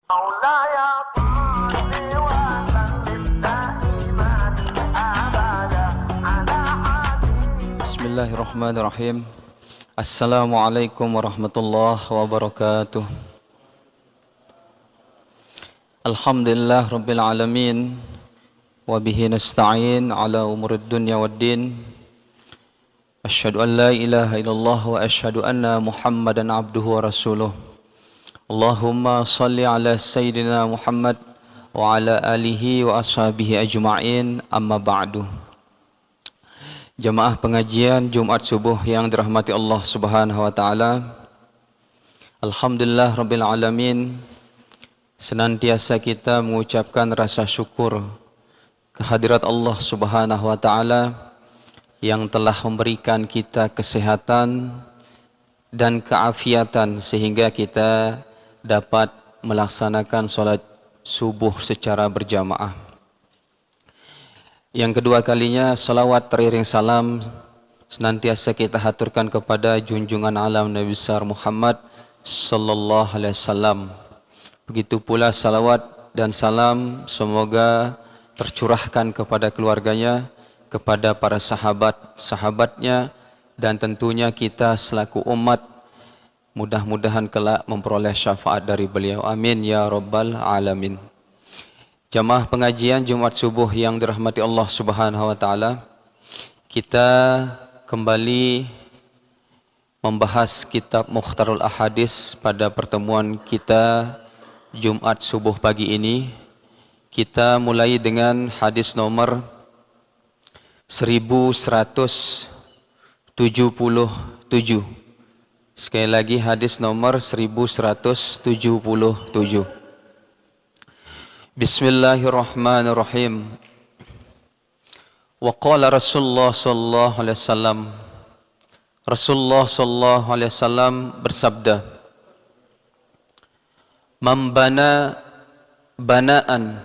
مولاي صل وسلم دائما ابدا على حبيبك. Bismillahirrahmanirrahim. Assalamualaikum warahmatullahi wabarakatuh. Alhamdulillah rabbil alamin. Wabihi nasta'in ala umurid dunya waddin. Asyhadu an la ilaha illallah wa asyhadu anna Muhammadan abduhu wa rasuluh. Allahumma salli ala Sayyidina Muhammad wa ala alihi wa ashabihi ajma'in, amma ba'du. Jamaah pengajian Jumat subuh yang dirahmati Allah Subhanahu wa taala. Alhamdulillah rabbil alamin. Senantiasa kita mengucapkan rasa syukur kehadirat Allah Subhanahu wa taala yang telah memberikan kita kesehatan dan keafiatan sehingga kita dapat melaksanakan sholat subuh secara berjamaah. Yang kedua kalinya, salawat teriring salam senantiasa kita haturkan kepada junjungan alam Nabi besar Muhammad sallallahu alaihi wasallam. Begitu pula salawat dan salam semoga tercurahkan kepada keluarganya, kepada para sahabat-sahabatnya, dan tentunya kita selaku umat mudah-mudahan kelak memperoleh syafaat dari beliau. Amin ya rabbal alamin. Jamaah pengajian Jumat subuh yang dirahmati Allah Subhanahu wa taala, kita kembali membahas kitab Mukhtarul Ahadits pada pertemuan kita Jumat subuh pagi ini. Kita mulai dengan hadis nomor 1177. Sekali lagi hadis nomor 1177. Bismillahirrahmanirrahim. Wa qala Rasulullah sallallahu alaihi wasallam. Rasulullah sallallahu alaihi wasallam bersabda, "Man bana banaan,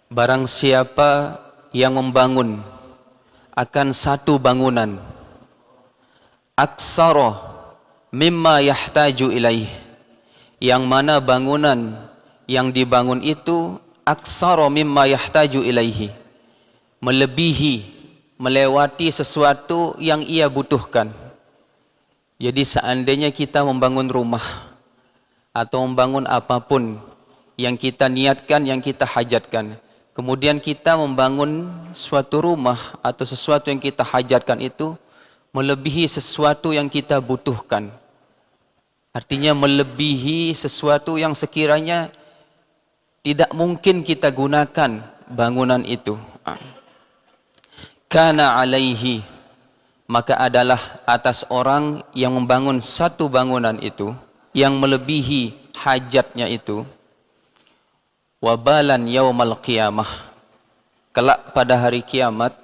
barang siapa yang membangun akan satu bangunan, aksara mimma yahtaju ilaih, yang mana bangunan yang dibangun itu aksara mimma yahtaju ilaihi, melebihi, melewati sesuatu yang ia butuhkan." Jadi seandainya kita membangun rumah atau membangun apapun yang kita niatkan, yang kita hajatkan, kemudian kita membangun suatu rumah atau sesuatu yang kita hajatkan itu melebihi sesuatu yang kita butuhkan. Artinya melebihi sesuatu yang sekiranya tidak mungkin kita gunakan bangunan itu. Kana alaihi, maka adalah atas orang yang membangun satu bangunan itu yang melebihi hajatnya itu, wabalan yaumal qiyamah, kelak pada hari kiamat,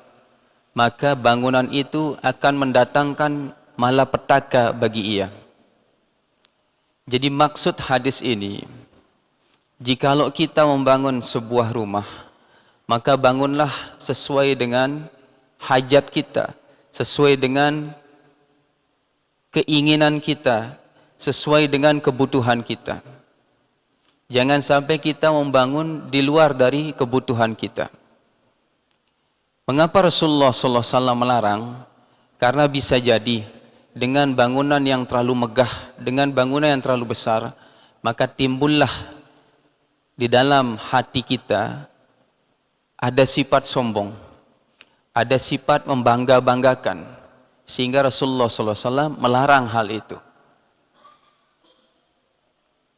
maka bangunan itu akan mendatangkan malapetaka bagi ia. Jadi maksud hadis ini, jikalau kita membangun sebuah rumah, maka bangunlah sesuai dengan hajat kita, sesuai dengan keinginan kita, sesuai dengan kebutuhan kita. Jangan sampai kita membangun di luar dari kebutuhan kita. Mengapa Rasulullah SAW melarang? Karena bisa jadi dengan bangunan yang terlalu megah, dengan bangunan yang terlalu besar, maka timbullah di dalam hati kita ada sifat sombong, ada sifat membangga-banggakan, sehingga Rasulullah SAW melarang hal itu.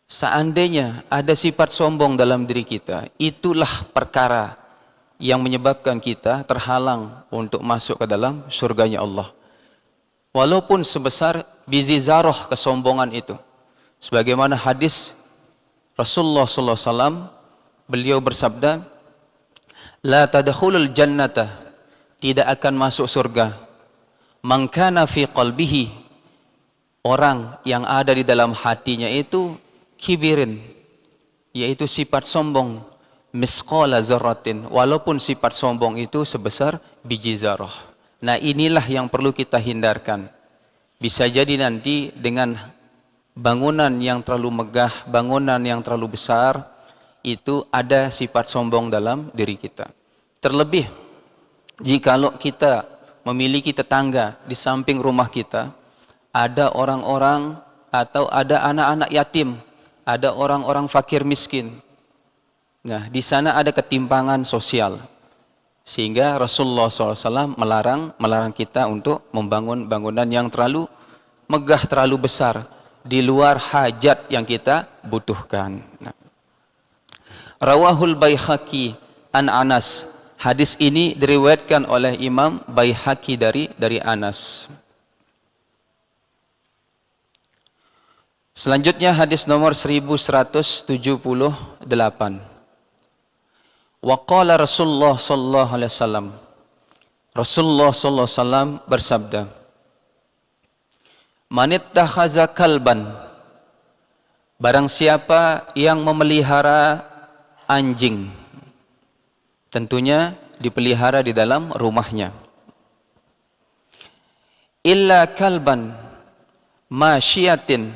Seandainya ada sifat sombong dalam diri kita, itulah perkara yang menyebabkan kita terhalang untuk masuk ke dalam surganya Allah. Walaupun sebesar biji zarah kesombongan itu. Sebagaimana hadis Rasulullah SAW, beliau bersabda, "La tadkhulul jannata," tidak akan masuk surga, "man kana fi qalbihi," orang yang ada di dalam hatinya itu kibirin, yaitu sifat sombong, misqala zarratin, walaupun sifat sombong itu sebesar biji zarah. Nah, inilah yang perlu kita hindarkan. Bisa jadi nanti dengan bangunan yang terlalu megah, bangunan yang terlalu besar, itu ada sifat sombong dalam diri kita. Terlebih, jikalau kita memiliki tetangga di samping rumah kita, ada orang-orang atau ada anak-anak yatim, ada orang-orang fakir miskin. Nah, di sana ada ketimpangan sosial. Sehingga Rasulullah SAW melarang kita untuk membangun bangunan yang terlalu megah, terlalu besar, di luar hajat yang kita butuhkan. Nah. Rawahul Baihaqi an Anas. Hadis ini diriwayatkan oleh Imam Baihaqi dari Anas. Selanjutnya hadis nomor 1178. Wa qala Rasulullah sallallahu alaihi wasallam. Rasulullah sallallahu alaihi wasallam bersabda, "Man ittakhaza kalban." Barang siapa yang memelihara anjing, tentunya dipelihara di dalam rumahnya. Illa kalban masyiatin,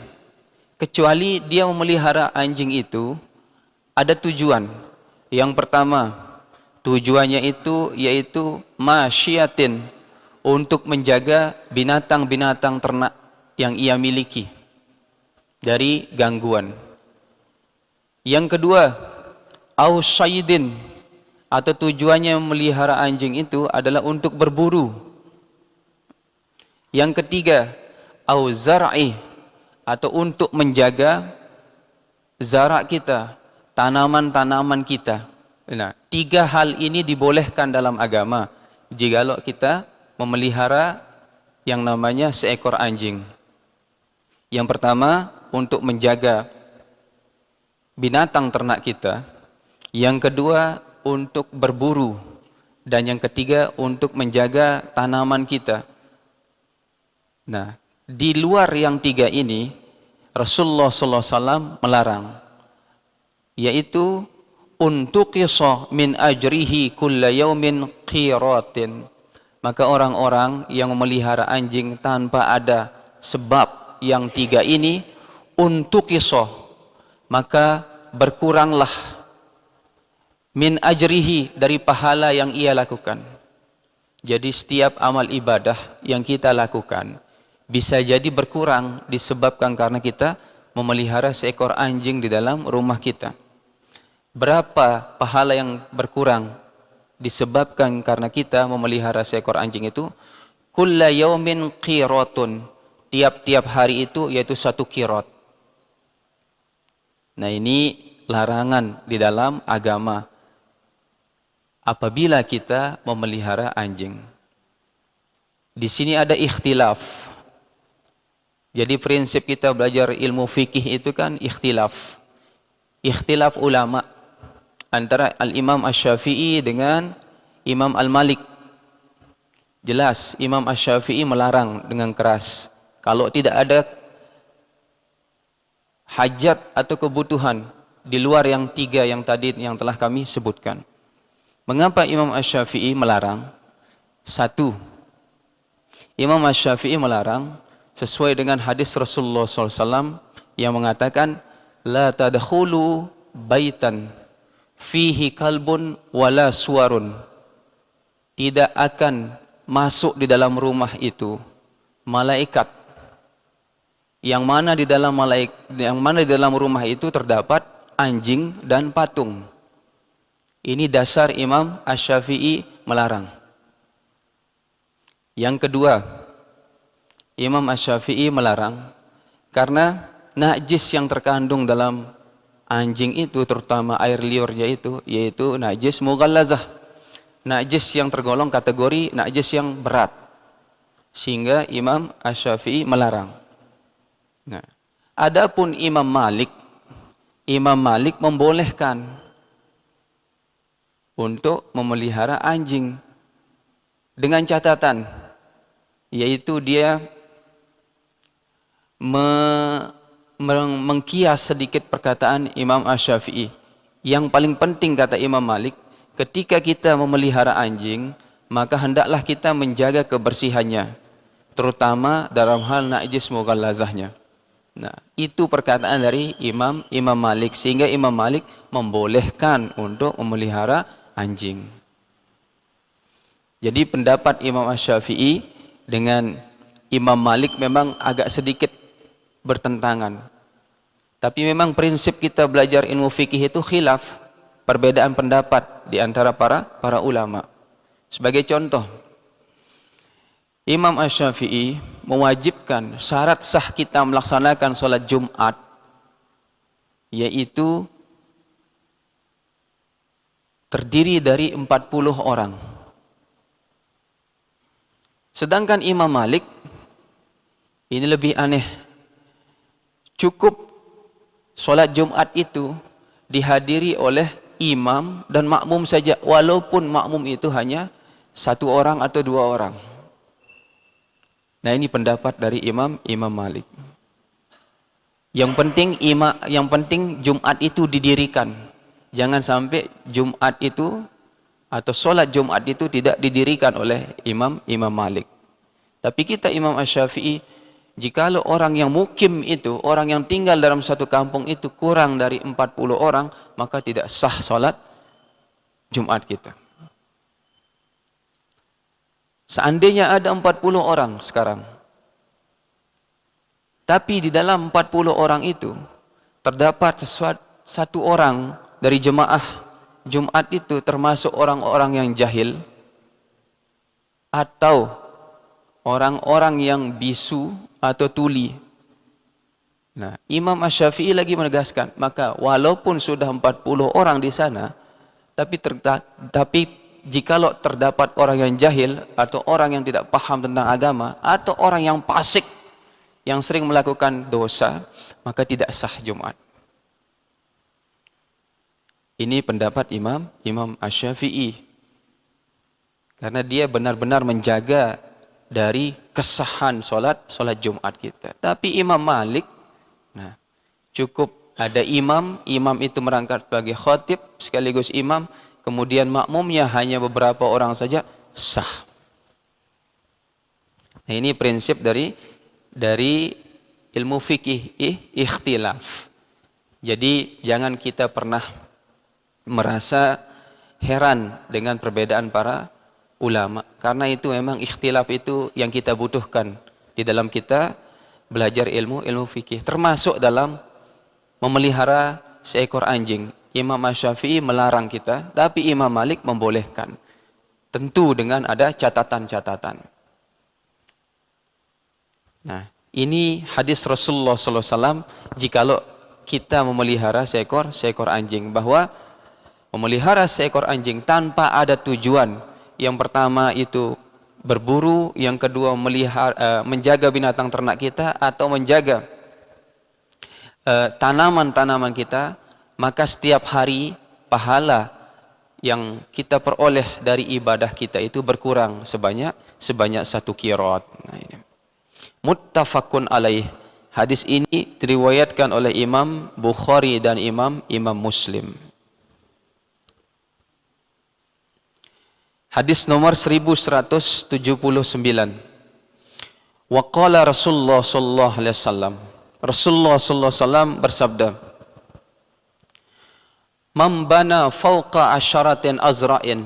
kecuali dia memelihara anjing itu ada tujuan. Yang pertama, tujuannya itu yaitu masyiatin, untuk menjaga binatang-binatang ternak yang ia miliki dari gangguan. Yang kedua, au syaidin, atau tujuannya memelihara anjing itu adalah untuk berburu. Yang ketiga, au zar'i, atau untuk menjaga zara' kita, tanaman-tanaman kita. Nah, tiga hal ini dibolehkan dalam agama jikalau kita memelihara yang namanya seekor anjing. Yang pertama, untuk menjaga binatang ternak kita. Yang kedua, untuk berburu. Dan yang ketiga, untuk menjaga tanaman kita. Nah, di luar yang tiga ini, Rasulullah SAW melarang, yaitu untuk qisa min ajrihi kulla yaumin qiratin. Maka orang-orang yang memelihara anjing tanpa ada sebab yang tiga ini, untuk qisa, maka berkuranglah min ajrihi, dari pahala yang ia lakukan. Jadi setiap amal ibadah yang kita lakukan bisa jadi berkurang disebabkan karena kita memelihara seekor anjing di dalam rumah kita. Berapa pahala yang berkurang disebabkan karena kita memelihara seekor anjing itu? Kulla yaumin qiratun, tiap-tiap hari itu yaitu 1 qirat. Nah, ini larangan di dalam agama apabila kita memelihara anjing. Di sini ada ikhtilaf. Jadi prinsip kita belajar ilmu fikih itu kan ikhtilaf. Ikhtilaf ulama antara Al-Imam Asy-Syafi'i dengan Imam Al-Malik. Jelas Imam Asy-Syafi'i melarang dengan keras. Kalau tidak ada hajat atau kebutuhan di luar yang tiga yang tadi yang telah kami sebutkan. Mengapa Imam Asy-Syafi'i melarang? Satu, Imam Asy-Syafi'i melarang sesuai dengan hadis Rasulullah SAW yang mengatakan, la tadkhulu baitan fihi kalbun wala suwarun. Tidak akan masuk di dalam rumah itu malaikat yang mana di dalam rumah itu terdapat anjing dan patung. Ini dasar Imam Asy-Syafi'i melarang. Yang kedua, Imam Asy-Syafi'i melarang karena najis yang terkandung dalam anjing itu, terutama air liurnya itu, yaitu najis mughallazah, najis yang tergolong kategori najis yang berat, sehingga Imam Asy-Syafi'i melarang. Nah, adapun Imam Malik membolehkan untuk memelihara anjing dengan catatan, yaitu dia mengkias sedikit perkataan Imam Asy-Syafi'i. Yang paling penting kata Imam Malik, ketika kita memelihara anjing, maka hendaklah kita menjaga kebersihannya, terutama dalam hal najis mughallazahnya. Nah, itu perkataan dari Imam Malik, sehingga Imam Malik membolehkan untuk memelihara anjing. Jadi pendapat Imam Asy-Syafi'i dengan Imam Malik memang agak sedikit bertentangan. Tapi memang prinsip kita belajar ilmu fikih itu khilaf, perbedaan pendapat di antara para ulama. Sebagai contoh, Imam Asy-Syafi'i mewajibkan syarat sah kita melaksanakan sholat Jumat yaitu terdiri dari 40 orang. Sedangkan Imam Malik ini lebih aneh. Cukup sholat Jumat itu dihadiri oleh imam dan makmum saja, walaupun makmum itu hanya 1 orang atau 2 orang. Nah, ini pendapat dari Imam Malik. Yang penting Jumat itu didirikan. Jangan sampai Jumat itu atau sholat Jumat itu tidak didirikan oleh Imam Malik. Tapi kita Imam Asy-Syafi'i, jikalau orang yang mukim itu, orang yang tinggal dalam satu kampung itu kurang dari 40 orang, maka tidak sah sholat Jumat kita. Seandainya ada 40 orang sekarang, tapi di dalam 40 orang itu terdapat satu orang dari jemaah Jumat itu termasuk orang-orang yang jahil atau orang-orang yang bisu atau tuli. Nah, Imam Asy-Syafi'i lagi menegaskan, maka walaupun sudah 40 orang di sana, tapi jikalau terdapat orang yang jahil atau orang yang tidak paham tentang agama atau orang yang fasik yang sering melakukan dosa, maka tidak sah Jumat. Ini pendapat Imam Asy-Syafi'i. Karena dia benar-benar menjaga dari kesahan sholat Jumat kita. Tapi Imam Malik, nah, cukup ada imam itu merangkap sebagai khatib sekaligus imam, kemudian makmumnya hanya beberapa orang saja, sah. Nah, ini prinsip dari ilmu fikih ikhtilaf. Jadi jangan kita pernah merasa heran dengan perbedaan para ulama, karena itu memang ikhtilaf itu yang kita butuhkan di dalam kita belajar ilmu fikih, termasuk dalam memelihara seekor anjing. Imam Asy-Syafi'i melarang kita, tapi Imam Malik membolehkan, tentu dengan ada catatan-catatan. Nah, ini hadis Rasulullah SAW jikalau kita memelihara seekor anjing, bahwa memelihara seekor anjing tanpa ada tujuan. Yang pertama itu berburu, yang kedua menjaga binatang ternak kita atau menjaga tanaman-tanaman kita, maka setiap hari pahala yang kita peroleh dari ibadah kita itu berkurang sebanyak 1 qirat. Nah, ini muttafaqun alaih. Hadis ini diriwayatkan oleh Imam Bukhari dan Imam Muslim. Hadis nomor 1179. Wa qala Rasulullah sallallahu alaihi wasallam. Rasulullah sallallahu alaihi wasallam bersabda, "Man bana fawqa asyaratin azra'in."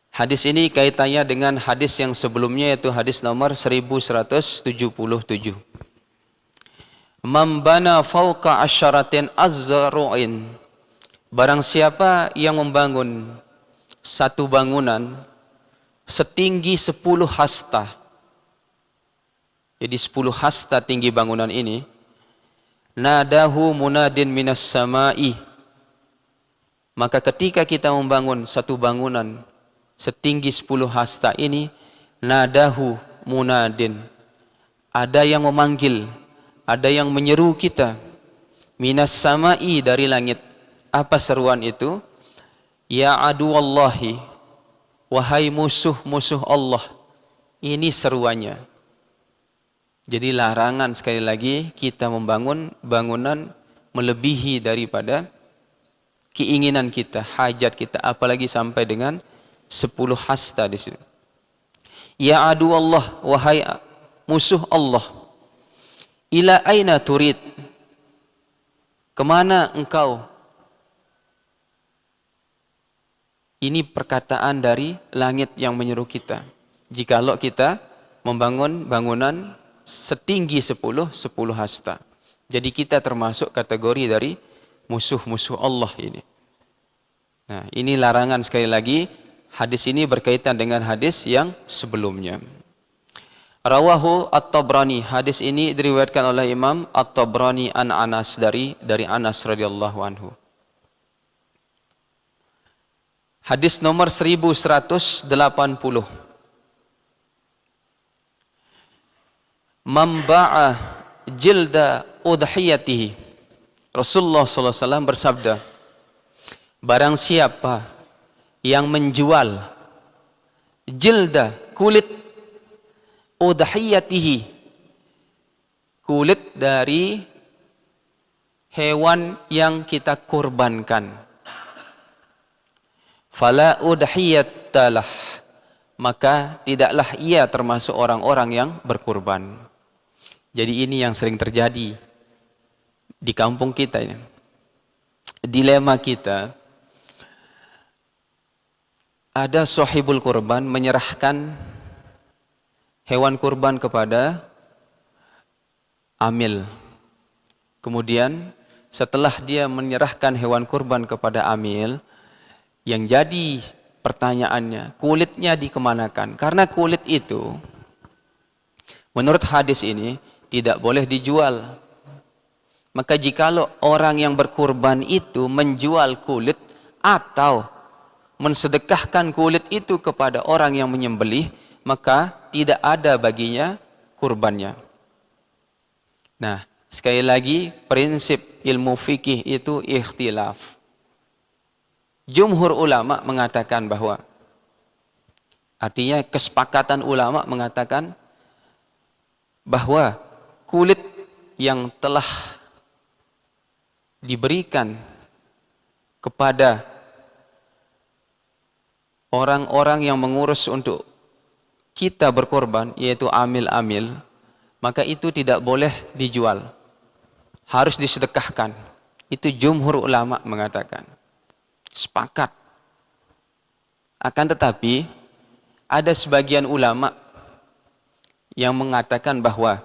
Hadis ini kaitannya dengan hadis yang sebelumnya, yaitu hadis nomor 1177. Man bana fawqa asyaratin azra'in. Barang siapa yang membangun satu bangunan setinggi 10 hasta. Jadi 10 hasta tinggi bangunan ini. Nadahu munadin minas sama'i. Maka ketika kita membangun satu bangunan setinggi 10 hasta ini, nadahu munadin. Ada yang memanggil, ada yang menyeru kita. Minas sama'i, dari langit. Apa seruan itu? Ya aduwallahi, wahai musuh-musuh Allah. Ini seruannya. Jadi larangan sekali lagi kita membangun bangunan melebihi daripada keinginan kita, hajat kita, apalagi sampai dengan 10 hasta di sini. Ya aduwallah, wahai musuh Allah. Ila aina turid? Kemana engkau? Ini perkataan dari langit yang menyuruh kita. Jikalau kita membangun bangunan setinggi 10 hasta. Jadi kita termasuk kategori dari musuh-musuh Allah ini. Nah, ini larangan sekali lagi. Hadis ini berkaitan dengan hadis yang sebelumnya. Rawahu At-Tabrani. Hadis ini diriwayatkan oleh Imam At-Tabrani an Anas dari Anas radhiyallahu anhu. Hadis nomor 1180. Mamba'a jilda udhiyatihi. Rasulullah SAW bersabda, barang siapa yang menjual jilda, kulit, udhiyatihi, kulit dari hewan yang kita kurbankan, fala udhiyatalah, maka tidaklah ia termasuk orang-orang yang berkurban. Jadi ini yang sering terjadi di kampung kita ini. Dilema kita, ada sahibul kurban menyerahkan hewan kurban kepada amil. Kemudian setelah dia menyerahkan hewan kurban kepada amil, yang jadi pertanyaannya, kulitnya dikemanakan? Karena kulit itu menurut hadis ini tidak boleh dijual. Maka jikalau orang yang berkurban itu menjual kulit atau mensedekahkan kulit itu kepada orang yang menyembelih, maka tidak ada baginya kurbannya. Nah, sekali lagi prinsip ilmu fikih itu ikhtilaf. Jumhur ulama mengatakan bahwa, artinya kesepakatan ulama mengatakan bahwa kulit yang telah diberikan kepada orang-orang yang mengurus untuk kita berkorban, yaitu amil-amil, maka itu tidak boleh dijual, harus disedekahkan. Itu jumhur ulama mengatakan, sepakat. Akan tetapi ada sebagian ulama yang mengatakan bahwa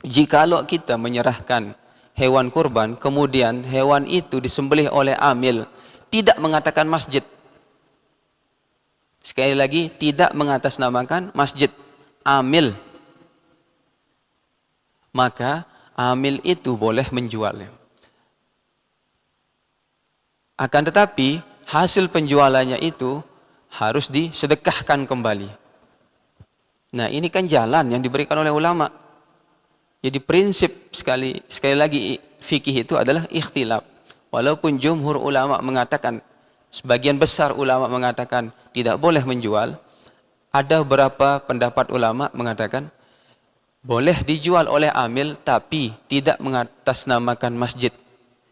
jikalau kita menyerahkan hewan kurban, kemudian hewan itu disembelih oleh amil, tidak mengatakan masjid. Sekali lagi, tidak mengatasnamakan masjid, amil. Maka amil itu boleh menjualnya. Akan tetapi hasil penjualannya itu harus disedekahkan kembali. Nah, ini kan jalan yang diberikan oleh ulama. Jadi prinsip sekali lagi fikih itu adalah ikhtilaf. Walaupun jumhur ulama mengatakan, sebagian besar ulama mengatakan tidak boleh menjual, ada beberapa pendapat ulama mengatakan boleh dijual oleh amil tapi tidak mengatasnamakan masjid.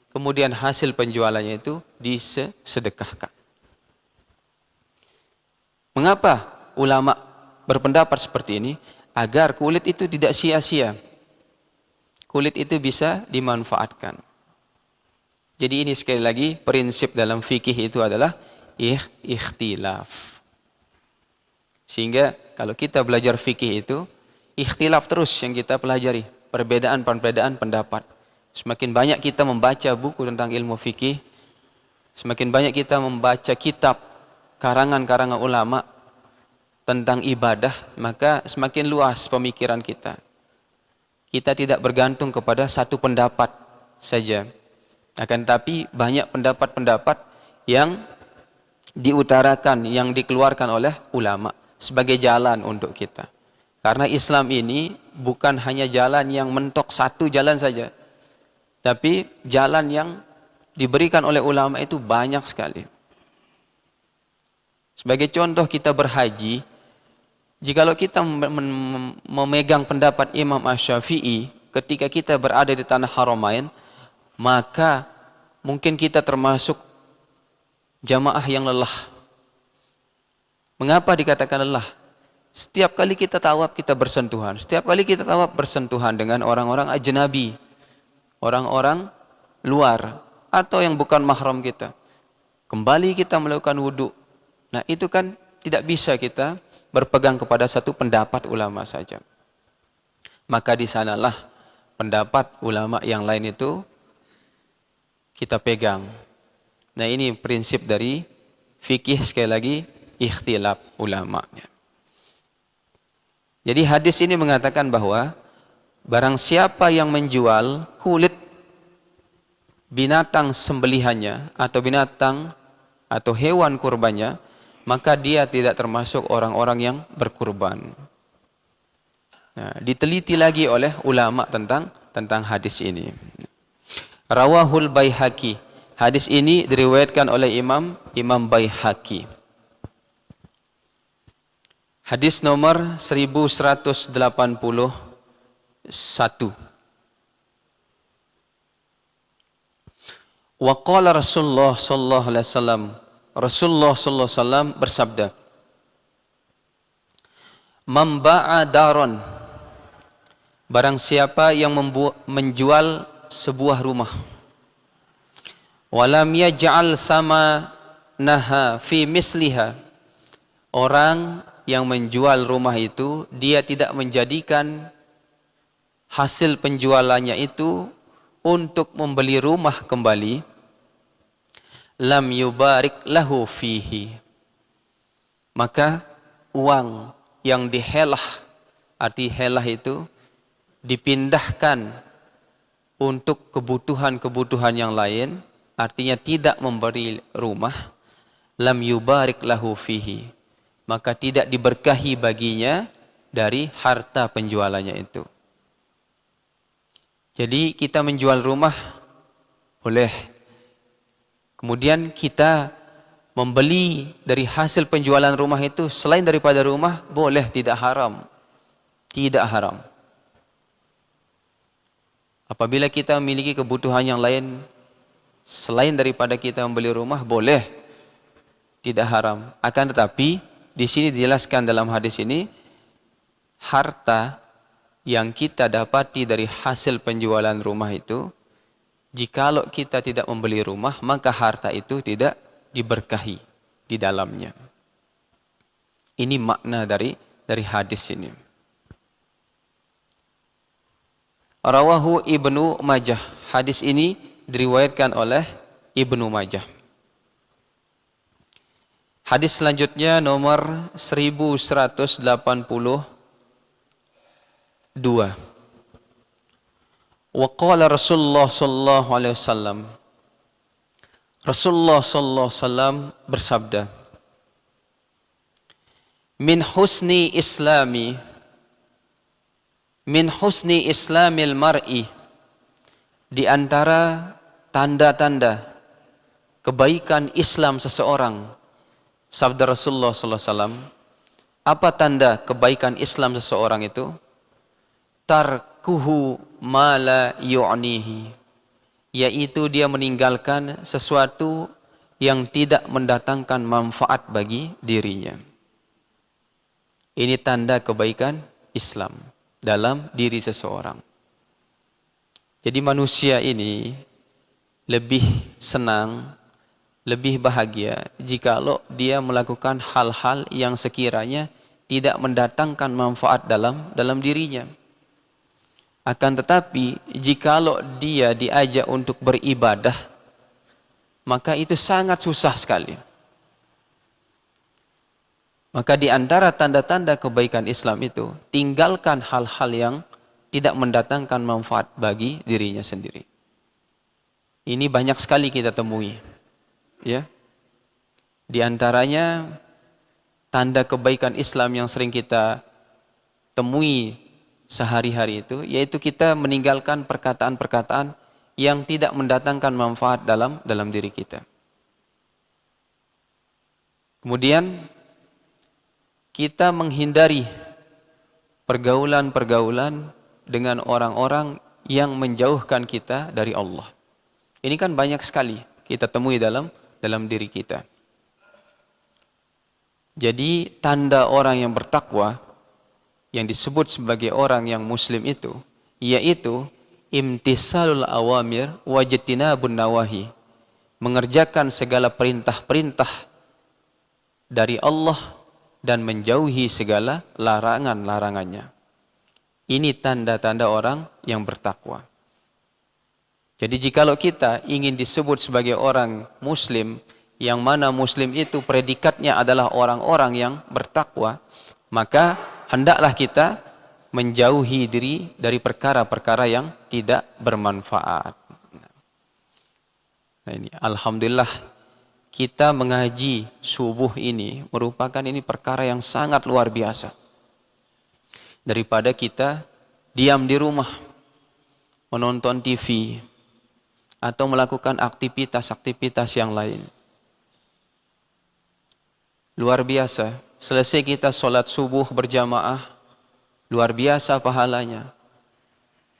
Kemudian hasil penjualannya itu disedekahkan. Mengapa ulama berpendapat seperti ini? Agar kulit itu tidak sia-sia. Kulit itu bisa dimanfaatkan. Jadi ini sekali lagi prinsip dalam fikih itu adalah ikhtilaf. Sehingga kalau kita belajar fikih itu ikhtilaf terus yang kita pelajari, perbedaan-perbedaan pendapat. Semakin banyak kita membaca buku tentang ilmu fikih, semakin banyak kita membaca kitab karangan-karangan ulama tentang ibadah, maka semakin luas pemikiran kita. Kita tidak bergantung kepada satu pendapat saja. Akan tetapi banyak pendapat-pendapat yang diutarakan, yang dikeluarkan oleh ulama sebagai jalan untuk kita. Karena Islam ini bukan hanya jalan yang mentok satu jalan saja, tapi jalan yang diberikan oleh ulama itu banyak sekali. Sebagai contoh, kita berhaji, jikalau kita memegang pendapat Imam Asy-Syafi'i ketika kita berada di tanah Haramain, maka mungkin kita termasuk jamaah yang lelah. Mengapa dikatakan lelah? Setiap kali kita tawaf kita bersentuhan. Setiap kali kita tawaf bersentuhan dengan orang-orang ajnabi, orang-orang luar atau yang bukan mahram kita. Kembali kita melakukan wudhu. Nah itu kan tidak bisa kita berpegang kepada satu pendapat ulama saja. Maka di sanalah pendapat ulama yang lain itu kita pegang. Nah ini prinsip dari fikih, sekali lagi ikhtilaf ulamanya. Jadi hadis ini mengatakan bahwa barang siapa yang menjual kulit binatang sembelihannya atau binatang atau hewan kurbannya, maka dia tidak termasuk orang-orang yang berkurban. Nah, diteliti lagi oleh ulama tentang hadis ini. Rawahul Baihaqi. Hadis ini diriwayatkan oleh Imam Baihaqi. Hadis nomor 1181. Wa qala Rasulullah sallallahu alaihi wasallam. Rasulullah sallallahu alaihi wasallam bersabda, "Man ba'a daron." Barang siapa yang menjual sebuah rumah, walam yaj'al sama naha fi misliha. Orang yang menjual rumah itu, dia tidak menjadikan hasil penjualannya itu untuk membeli rumah kembali, lam yubarik lahu fihi. Maka uang yang dihelah, arti helah itu dipindahkan untuk kebutuhan-kebutuhan yang lain, artinya tidak memberi rumah, lam yubarik lahu fihi, maka tidak diberkahi baginya dari harta penjualannya itu. Jadi kita menjual rumah boleh, kemudian kita membeli dari hasil penjualan rumah itu selain daripada rumah boleh, tidak haram. Tidak haram. Apabila kita memiliki kebutuhan yang lain selain daripada kita membeli rumah boleh, tidak haram. Akan tetapi di sini dijelaskan dalam hadis ini, harta yang kita dapati dari hasil penjualan rumah itu, jikalau kita tidak membeli rumah, maka harta itu tidak diberkahi di dalamnya. Ini makna dari hadis ini. Rawahu Ibnu Majah. Hadis ini diriwayatkan oleh Ibnu Majah. Hadis selanjutnya nomor 1182. Wa qala Rasulullah sallallahu alaihi wasallam. Rasulullah sallallahu alaihi wasallam bersabda, Min husni islamil mar'i, di antara tanda-tanda kebaikan Islam seseorang. Sabda Rasulullah sallallahu alaihi wasallam, apa tanda kebaikan Islam seseorang itu? Tarkuhu ma la yu'nihi, yaitu dia meninggalkan sesuatu yang tidak mendatangkan manfaat bagi dirinya. Ini tanda kebaikan Islam dalam diri seseorang. Jadi manusia ini lebih senang, lebih bahagia jikalau dia melakukan hal-hal yang sekiranya tidak mendatangkan manfaat dalam dirinya. Akan tetapi jikalau dia diajak untuk beribadah, maka itu sangat susah sekali. Maka di antara tanda-tanda kebaikan Islam itu, tinggalkan hal-hal yang tidak mendatangkan manfaat bagi dirinya sendiri. Ini banyak sekali kita temui. Ya. Di antaranya tanda kebaikan Islam yang sering kita temui sehari-hari itu, yaitu kita meninggalkan perkataan-perkataan yang tidak mendatangkan manfaat dalam diri kita. Kemudian kita menghindari pergaulan-pergaulan dengan orang-orang yang menjauhkan kita dari Allah. Ini kan banyak sekali kita temui dalam diri kita. Jadi tanda orang yang bertakwa yang disebut sebagai orang yang muslim itu, yaitu imtisalul awamir wajtinabun nawahi, mengerjakan segala perintah-perintah dari Allah dan menjauhi segala larangan-larangannya. Ini tanda-tanda orang yang bertakwa. Jadi jikalau kita ingin disebut sebagai orang muslim, yang mana muslim itu predikatnya adalah orang-orang yang bertakwa, maka hendaklah kita menjauhi diri dari perkara-perkara yang tidak bermanfaat. Nah ini, alhamdulillah kita mengaji subuh ini merupakan ini perkara yang sangat luar biasa. Daripada kita diam di rumah, menonton TV, atau melakukan aktivitas-aktivitas yang lain. Luar biasa, selesai kita sholat subuh berjamaah, luar biasa pahalanya.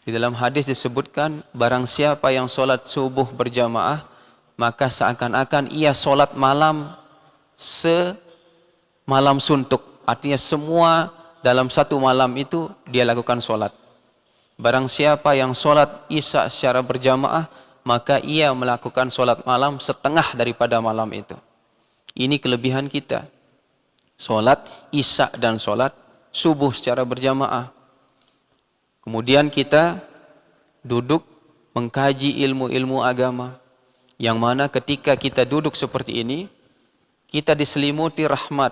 Di dalam hadis disebutkan, barang siapa yang sholat subuh berjamaah, maka seakan-akan ia sholat malam semalam suntuk. Artinya semua dalam satu malam itu dia lakukan sholat. Barang siapa yang sholat isya secara berjamaah, maka ia melakukan sholat malam setengah daripada malam itu. Ini kelebihan kita. Sholat isya dan sholat subuh secara berjamaah. Kemudian kita duduk mengkaji ilmu-ilmu agama. Yang mana ketika kita duduk seperti ini, kita diselimuti rahmat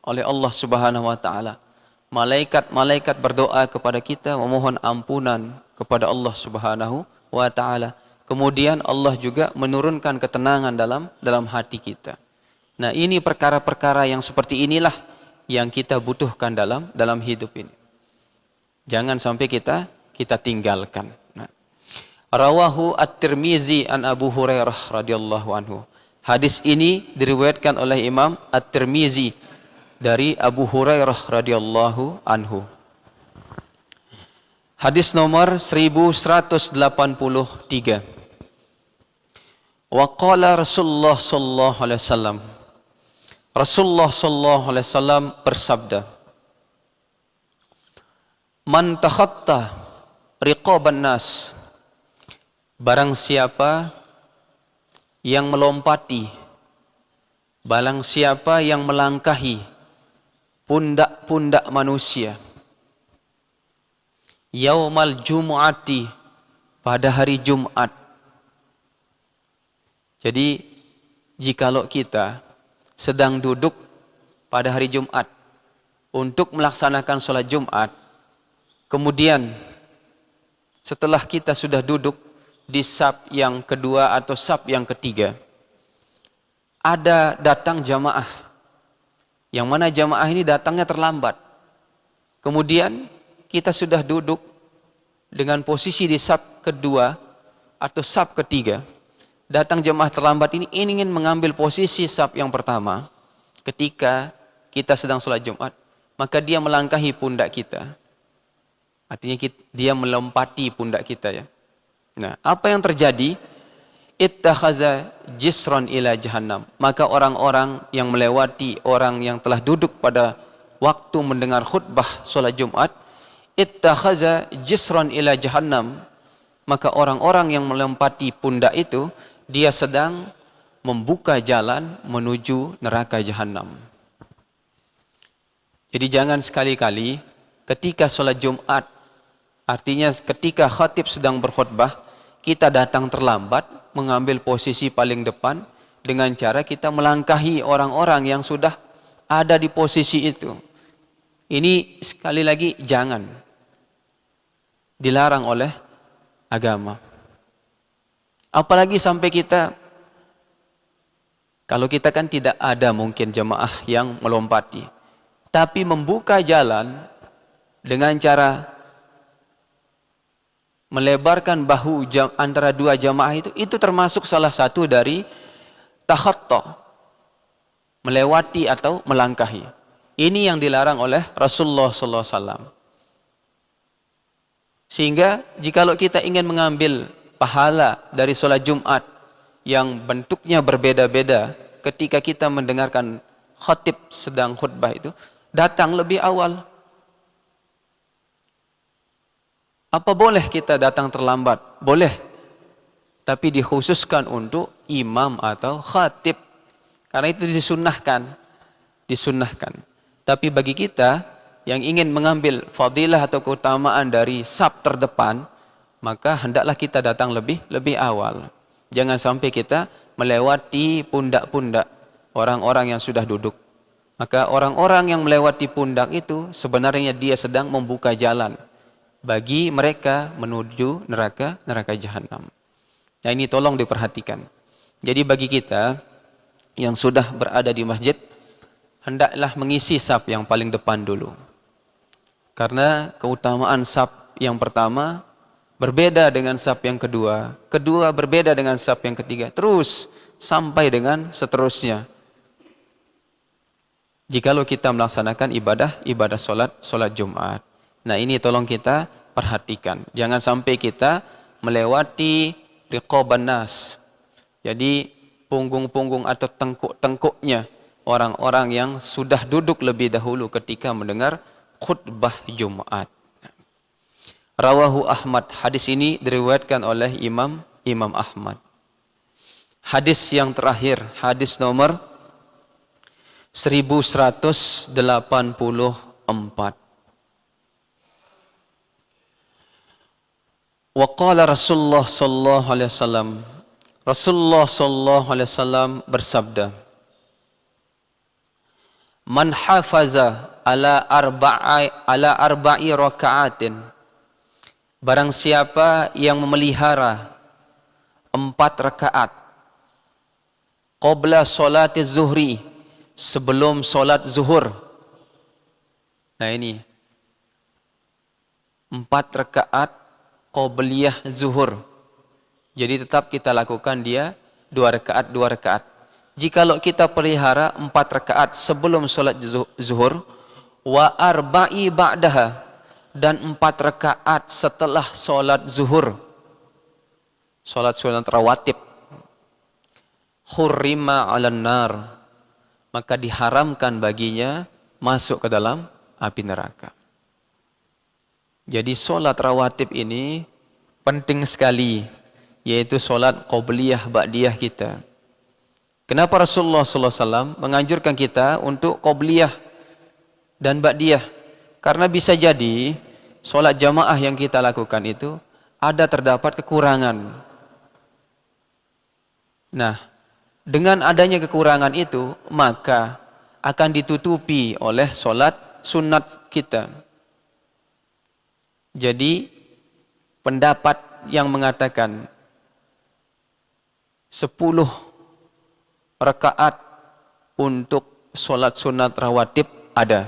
oleh Allah Subhanahu wa taala. Malaikat-malaikat berdoa kepada kita, memohon ampunan kepada Allah Subhanahu wa taala. Kemudian Allah juga menurunkan ketenangan dalam hati kita. Nah, ini perkara-perkara yang seperti inilah yang kita butuhkan dalam hidup ini. Jangan sampai kita tinggalkan. Nah, rawahu At-Tirmizi an Abu Hurairah radhiyallahu anhu. Hadis ini diriwayatkan oleh Imam At-Tirmizi dari Abu Hurairah radhiyallahu anhu. Hadis nomor 1183. Wa qala Rasulullah sallallahu alaihi wasallam. Rasulullah sallallahu alaihi wasallam bersabda, "Man takhatta riqaban nas." Barang siapa yang melompati, barang siapa yang melangkahi pundak-pundak manusia, yaumal jumu'ati, pada hari Jumat. Jadi jikalau kita sedang duduk pada hari Jumat untuk melaksanakan sholat Jumat, kemudian setelah kita sudah duduk di saf yang kedua atau saf yang ketiga, ada datang jamaah, yang mana jamaah ini datangnya terlambat. Kemudian kita sudah duduk dengan posisi di saf kedua atau saf ketiga. Datang jemaah terlambat ini ingin mengambil posisi saf yang pertama ketika kita sedang sholat Jumat, maka dia melangkahi pundak kita. Artinya dia melompati pundak kita ya. Nah, apa yang terjadi? Ittakhaza jisran ila jahannam. Maka orang-orang yang melewati orang yang telah duduk pada waktu mendengar khutbah sholat Jumat, ittakhaza jisran ila jahannam. Maka orang-orang yang melompati pundak itu, dia sedang membuka jalan menuju neraka jahanam. Jadi jangan sekali-kali ketika sholat Jumat, artinya ketika khatib sedang berkhutbah, kita datang terlambat, mengambil posisi paling depan dengan cara kita melangkahi orang-orang yang sudah ada di posisi itu. Ini sekali lagi jangan, dilarang oleh agama. Apalagi sampai kita, kalau kita kan tidak ada mungkin jemaah yang melompati, tapi membuka jalan dengan cara melebarkan bahu antara dua jamaah itu termasuk salah satu dari takhatta, melewati atau melangkahi. Ini yang dilarang oleh Rasulullah SAW. Sehingga jikalau kita ingin mengambil pahala dari sholat Jumat yang bentuknya berbeda-beda ketika kita mendengarkan khatib sedang khutbah itu, datang lebih awal. Apa boleh kita datang terlambat? Boleh. Tapi dikhususkan untuk imam atau khatib. Karena itu disunnahkan. Disunnahkan. Tapi bagi kita yang ingin mengambil fadilah atau keutamaan dari saf terdepan, maka hendaklah kita datang lebih awal. Jangan sampai kita melewati pundak-pundak orang-orang yang sudah duduk. Maka orang-orang yang melewati pundak itu sebenarnya dia sedang membuka jalan bagi mereka menuju neraka jahanam. Nah, ini tolong diperhatikan. Jadi bagi kita yang sudah berada di masjid, hendaklah mengisi saf yang paling depan dulu. Karena keutamaan saf yang pertama berbeda dengan saf yang kedua, kedua berbeda dengan saf yang ketiga, terus sampai dengan seterusnya. Jikalau kita melaksanakan ibadah solat Jumat. Nah, ini tolong kita perhatikan. Jangan sampai kita melewati riqaban nas. Jadi punggung-punggung atau tengkuk-tengkuknya orang-orang yang sudah duduk lebih dahulu ketika mendengar khutbah Jumat. Rawahu Ahmad. Hadis ini diriwayatkan oleh Imam Ahmad. Hadis yang terakhir, hadis nomor 1184. Wa qala Rasulullah sallallahu alaihi wasallam, Rasulullah sallallahu alaihi wasallam bersabda, man hafaza ala arba'i raka'atin, barang siapa yang memelihara 4 rakaat qabla salati zuhri, sebelum solat zuhur. Nah, ini 4 rakaat qobliyah zuhur. Jadi tetap kita lakukan dia 2 rakaat. Jikalau kita pelihara 4 rakaat sebelum solat zuhur, wa arba'i ba'daha, dan 4 rakaat setelah solat zuhur, solat rawatib, hurrima 'alan nar, maka diharamkan baginya masuk ke dalam api neraka. Jadi solat rawatib ini penting sekali, yaitu solat qobliyah ba'diyah kita. Kenapa Rasulullah SAW menganjurkan kita untuk qobliyah dan ba'diyah? Karena bisa jadi solat jamaah yang kita lakukan itu ada terdapat kekurangan. Nah, dengan adanya kekurangan itu, maka akan ditutupi oleh solat sunat kita. Jadi pendapat yang mengatakan 10 rakaat untuk solat sunat rawatib ada.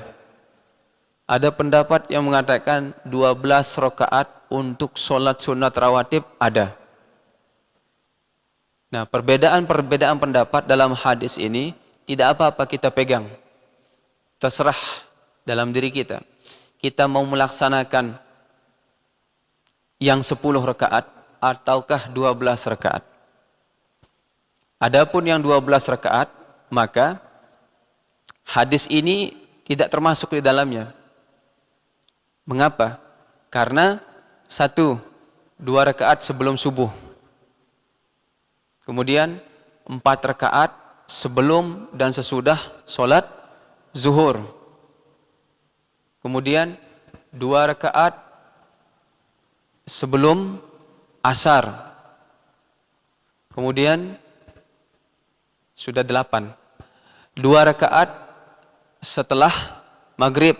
Ada pendapat yang mengatakan 12 rakaat untuk solat sunat rawatib ada. Nah, perbedaan pendapat dalam hadis ini tidak apa-apa kita pegang. Terserah dalam diri kita. Kita mau melaksanakan yang 10 rakaat ataukah 12 rakaat. Adapun yang 12 rakaat, maka hadis ini tidak termasuk di dalamnya. Mengapa? Karena 1, 2 rakaat sebelum subuh. Kemudian 4 rakaat sebelum dan sesudah solat zuhur. Kemudian 2 rakaat sebelum asar. Kemudian sudah 8. 2 rakaat setelah maghrib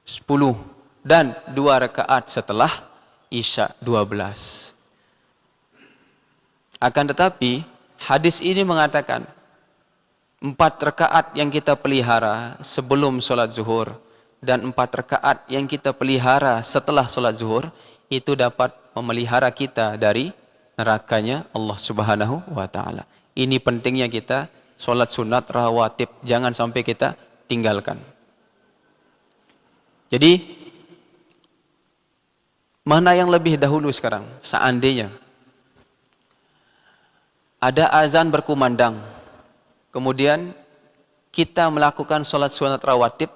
10. Dan 2 rakaat setelah isya 12. Akan tetapi hadis ini mengatakan 4 rakaat yang kita pelihara sebelum solat zuhur dan 4 rakaat yang kita pelihara setelah solat zuhur itu dapat memelihara kita dari nerakanya Allah Subhanahu wa taala. Ini pentingnya kita solat sunat rawatib, jangan sampai kita tinggalkan. Jadi mana yang lebih dahulu sekarang? Seandainya ada azan berkumandang, kemudian kita melakukan solat sunat rawatib,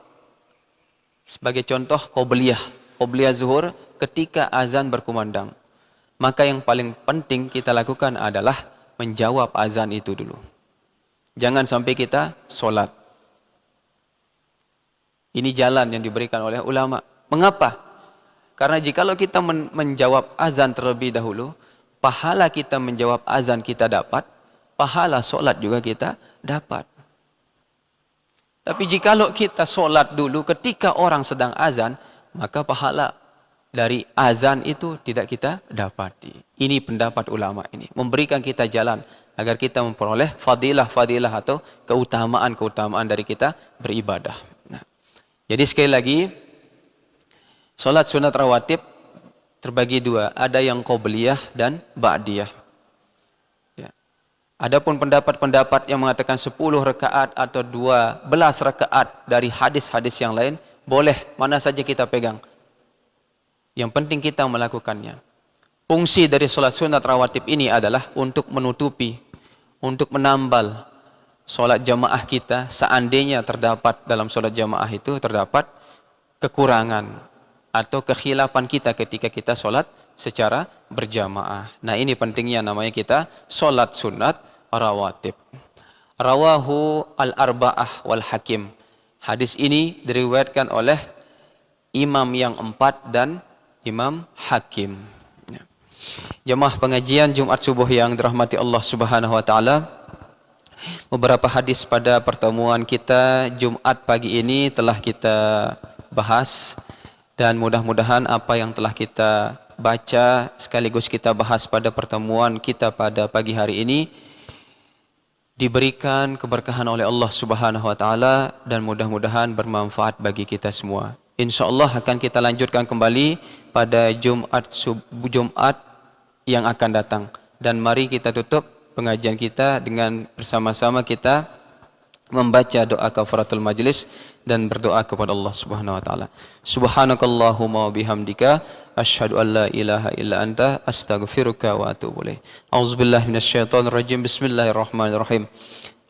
sebagai contoh qobliyah zuhur ketika azan berkumandang. Maka yang paling penting kita lakukan adalah menjawab azan itu dulu. Jangan sampai kita solat. Ini jalan yang diberikan oleh ulama. Mengapa? Karena jikalau kita menjawab azan terlebih dahulu, pahala kita menjawab azan kita dapat, pahala solat juga kita dapat. Tapi jikalau kita solat dulu ketika orang sedang azan, maka pahala dari azan itu tidak kita dapati. Ini pendapat ulama ini. Memberikan kita jalan agar kita memperoleh fadilah-fadilah atau keutamaan-keutamaan dari kita beribadah. Nah, jadi sekali lagi, solat sunat rawatib terbagi dua. Ada yang qobliyah dan ba'diyah. Ya. Adapun pendapat-pendapat yang mengatakan 10 rakaat atau 12 rakaat dari hadis-hadis yang lain, boleh mana saja kita pegang. Yang penting kita melakukannya. Fungsi dari solat sunat rawatib ini adalah untuk menutupi, untuk menambal solat jamaah kita. Seandainya terdapat dalam solat jamaah itu terdapat kekurangan atau kekhilafan kita ketika kita solat secara berjamaah. Nah, ini pentingnya namanya kita solat sunat rawatib. Rawahu al-arba'ah wal hakim. Hadis ini diriwayatkan oleh imam yang 4 dan Imam Hakim. Jemaah pengajian Jumat subuh yang dirahmati Allah Subhanahu wa taala. Beberapa hadis pada pertemuan kita Jumat pagi ini telah kita bahas, dan mudah-mudahan apa yang telah kita baca sekaligus kita bahas pada pertemuan kita pada pagi hari ini diberikan keberkahan oleh Allah Subhanahu wa taala dan mudah-mudahan bermanfaat bagi kita semua. InsyaAllah akan kita lanjutkan kembali pada Jumat yang akan datang. Dan mari kita tutup pengajian kita dengan bersama-sama kita membaca doa kafaratul majlis dan berdoa kepada Allah Subhanahu wa taala. Subhanakallahumma wa bihamdika asyhadu an la ilaha illa anta astaghfiruka wa atubu ilaik. Auzubillahi minasyaitonir rajim. Bismillahirrahmanirrahim.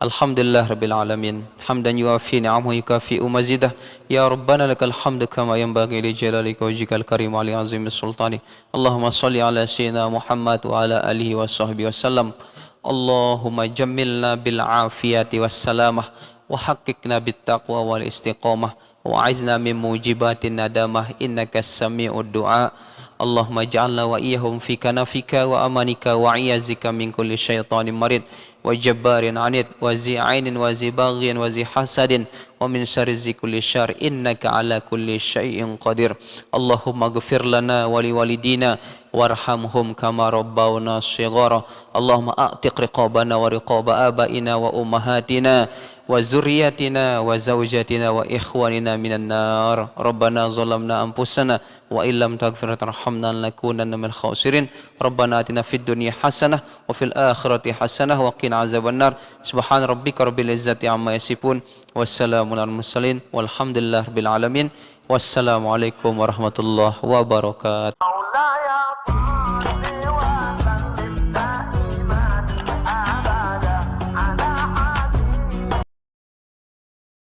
Alhamdulillah rabbil alamin. Hamdan yuafi ni'amahu yukafi'u mazidah. Ya Rabbana lakal hamdu kama yanbaghi li jalalika wajhikal karim wa li azimi sultani. Allahumma salli ala sayyidina Muhammad wa ala alihi wa sahbihi wasallam. Allahumma jammilna bil afiyati was salamah wa haqiqna bit taqwa wal istiqamah wa aizna min mujibatin nadamah innaka as-sami'ud du'a. Allahumma ja'alna wa iyyahum fi kanafika wa amanika wa iyazika min kulli syaitanin marid wa jabbarin anid wa zi'ainin wa zibaghin wa zihasadin wa min syarri kulli syarr innaka ala kulli syai'in qadir. Allahumma ghfir lana wa liwalidina warhamhum kama rabbawna shighara. Allahumma a'tiq riqabana wa riqaba abaina wa ummahatina wa zurriyatina wa zawjatina wa ikhwanina minan nar. Rabbana zalamna anfusana wa illam taghfir tarhamna lanakunanna minal khasirin. Rabbana atina fid dunya hasanah wa fil akhirati hasanah wa qina azabannar. Subhana rabbika rabbil izzati amma yasifun. Wassalamun alal mursalin walhamdulillahi rabbil alamin. Wassalamualaikum warahmatullahi wabarakatuh. مولاي